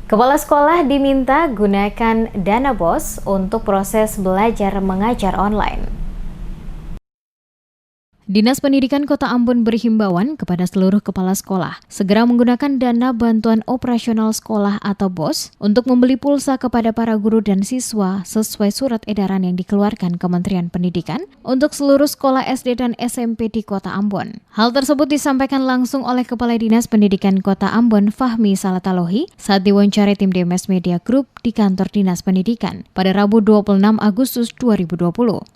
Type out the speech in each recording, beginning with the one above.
Kepala sekolah diminta gunakan dana BOS untuk proses belajar mengajar online. Dinas Pendidikan Kota Ambon berhimbauan kepada seluruh kepala sekolah segera menggunakan dana bantuan operasional sekolah atau BOS untuk membeli pulsa kepada para guru dan siswa sesuai surat edaran yang dikeluarkan Kementerian Pendidikan untuk seluruh sekolah SD dan SMP di Kota Ambon. Hal tersebut disampaikan langsung oleh Kepala Dinas Pendidikan Kota Ambon Fahmi Salatalohi saat diwawancari tim DMS Media Group di kantor Dinas Pendidikan pada Rabu 26 Agustus 2020.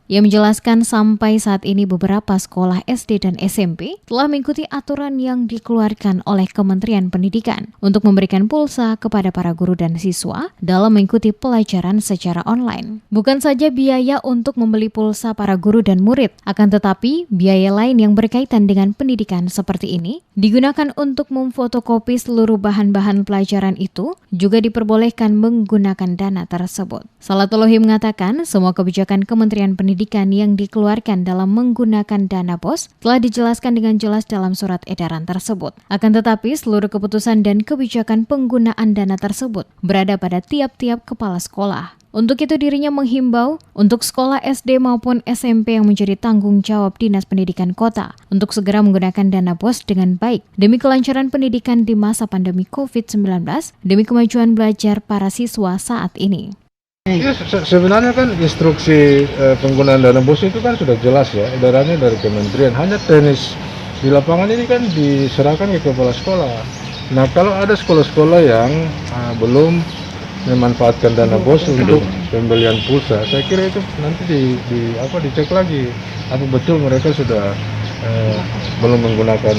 Ia menjelaskan sampai saat ini beberapa sekolah SD dan SMP telah mengikuti aturan yang dikeluarkan oleh Kementerian Pendidikan untuk memberikan pulsa kepada para guru dan siswa dalam mengikuti pelajaran secara online. Bukan saja biaya untuk membeli pulsa para guru dan murid, akan tetapi biaya lain yang berkaitan dengan pendidikan seperti ini digunakan untuk memfotokopi seluruh bahan-bahan pelajaran itu juga diperbolehkan menggunakan dana tersebut. Salatolohi mengatakan semua kebijakan Kementerian Pendidikan yang dikeluarkan dalam menggunakan dana BOS telah dijelaskan dengan jelas dalam surat edaran tersebut. Akan tetapi seluruh keputusan dan kebijakan penggunaan dana tersebut berada pada tiap-tiap kepala sekolah. Untuk itu dirinya menghimbau untuk sekolah SD maupun SMP yang menjadi tanggung jawab Dinas Pendidikan Kota untuk segera menggunakan dana BOS dengan baik demi kelancaran pendidikan di masa pandemi COVID-19 demi kemajuan belajar para siswa saat ini. Ya, sebenarnya kan instruksi penggunaan dana BOS itu kan sudah jelas ya, edarannya dari kementerian. Hanya teknis di lapangan ini kan diserahkan ke kepala sekolah. Nah, kalau ada sekolah-sekolah yang belum memanfaatkan dana BOS untuk pembelian pulsa, saya kira itu nanti dicek lagi apa betul mereka sudah belum menggunakan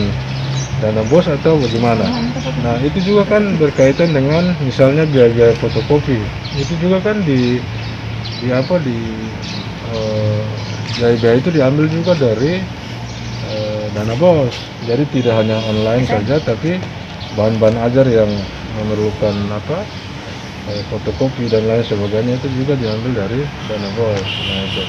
dana BOS atau bagaimana. Nah, itu juga kan berkaitan dengan misalnya biaya fotokopi. Itu juga kan biaya itu diambil juga dari dana BOS. Jadi tidak hanya online saja, tapi bahan-bahan ajar yang memerlukan fotokopi dan lain sebagainya itu juga diambil dari dana BOS. Nah, itu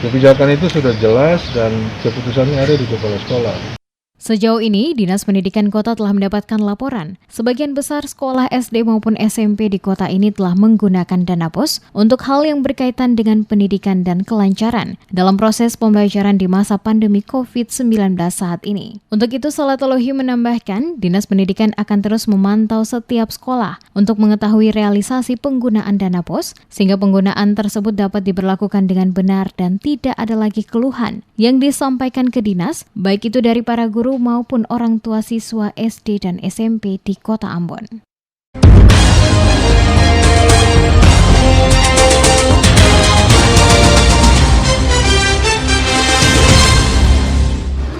kebijakan itu sudah jelas dan keputusannya ada di kepala sekolah. Sejauh ini, Dinas Pendidikan Kota telah mendapatkan laporan. Sebagian besar sekolah SD maupun SMP di kota ini telah menggunakan dana BOS untuk hal yang berkaitan dengan pendidikan dan kelancaran dalam proses pembelajaran di masa pandemi COVID-19 saat ini. Untuk itu, Salatolohi menambahkan, Dinas Pendidikan akan terus memantau setiap sekolah untuk mengetahui realisasi penggunaan dana BOS sehingga penggunaan tersebut dapat diberlakukan dengan benar dan tidak ada lagi keluhan yang disampaikan ke Dinas, baik itu dari para guru maupun orang tua siswa SD dan SMP di Kota Ambon.